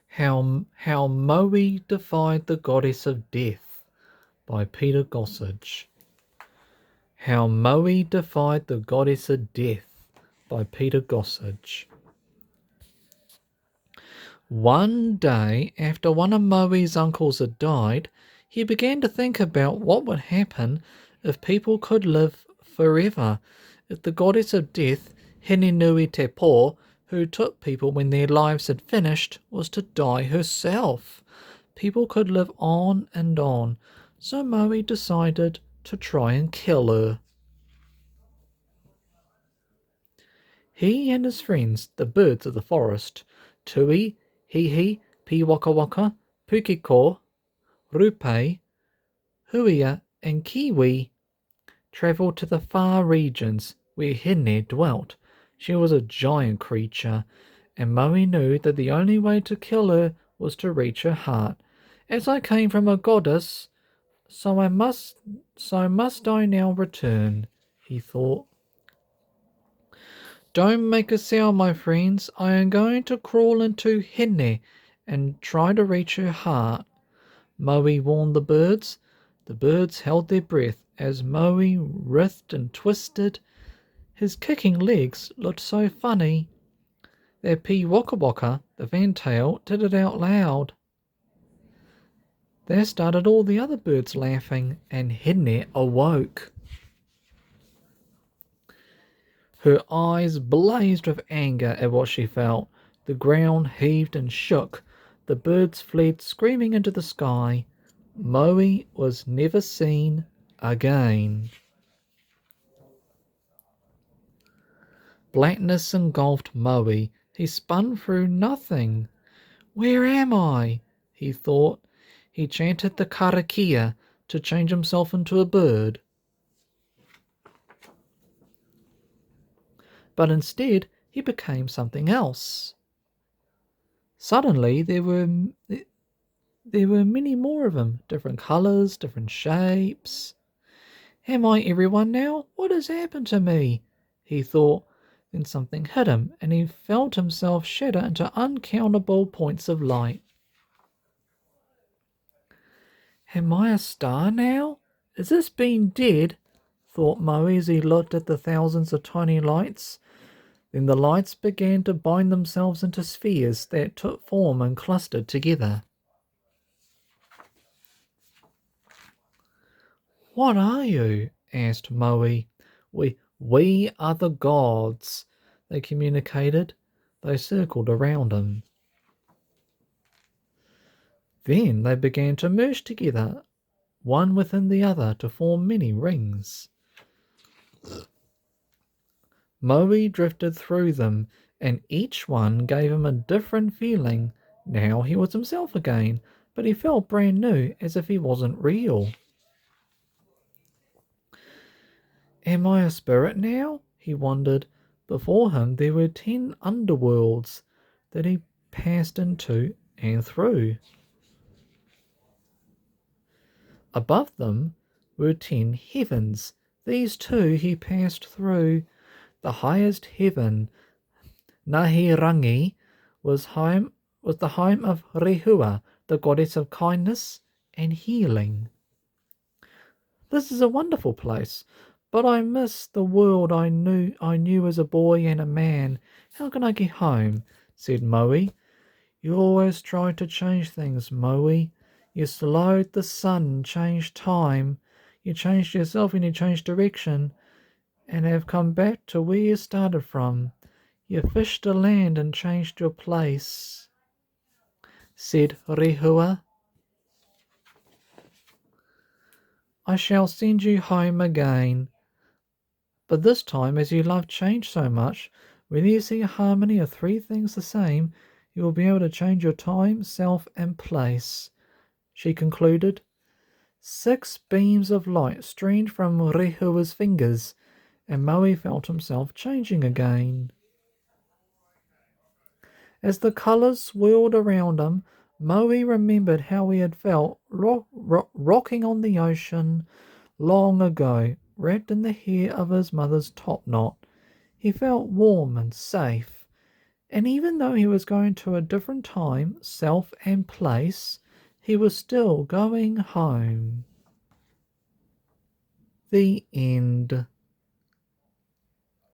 How Maui Defied the Goddess of Death by Peter Gossage. How Maui Defied the Goddess of Death by Peter Gossage. One day, after one of Maui's uncles had died, he began to think about what would happen if people could live forever, if the goddess of death, Hinenui Te Po, who took people when their lives had finished, was to die herself. People could live on and on, so Maui decided to try and kill her. He and his friends, the birds of the forest, Tui, Hihi, Piwakawaka, Pukiko, Rupe, Huia, and Kiwi, travelled to the far regions where Hine dwelt. She was a giant creature, and Maui knew that the only way to kill her was to reach her heart. As I came from a goddess, so must I now return, he thought. Don't make a sound, my friends. I am going to crawl into Hine and try to reach her heart, Maui warned the birds. The birds held their breath as Maui writhed and twisted. His kicking legs looked so funny that Piwakawaka, the fantail, did it out loud. That started all the other birds laughing, and Hine awoke. Her eyes blazed with anger at what she felt. The ground heaved and shook. The birds fled screaming into the sky. Maui was never seen again. Blackness engulfed Maui. He spun through nothing. Where am I? He thought. He chanted the karakia to change himself into a bird. But instead, he became something else. Suddenly, there were many more of them, different colours, different shapes. Am I everyone now? What has happened to me? He thought. Then something hit him, and he felt himself shatter into uncountable points of light. Am I a star now? Is this being dead? Thought Maui as he looked at the thousands of tiny lights. Then the lights began to bind themselves into spheres that took form and clustered together. What are you? Asked Maui. We are the gods, they communicated. They circled around him. Then they began to merge together, one within the other, to form many rings. Maui drifted through them, and each one gave him a different feeling. Now he was himself again, but he felt brand new, as if he wasn't real. Am I a spirit now? He wondered. Before him there were 10 underworlds that he passed into and through. Above them were 10 heavens. These too he passed through. The highest heaven, Nahirangi, was the home of Rehua, the goddess of kindness and healing. This is a wonderful place, but I miss the world I knew as a boy and a man. How can I get home? Said Maui. You always tried to change things, Maui. You slowed the sun, changed time. You changed yourself and you changed direction, and have come back to where you started from. You fished the land and changed your place, said Rehua. I shall send you home again. But this time, as you love change so much, whether you see a harmony of 3 things the same, you will be able to change your time, self, and place, she concluded. 6 beams of light streamed from Rehua's fingers, and Maui felt himself changing again. As the colours swirled around him, Maui remembered how he had felt rocking on the ocean long ago, wrapped in the hair of his mother's topknot. He felt warm and safe. And even though he was going to a different time, self, and place, he was still going home. The end.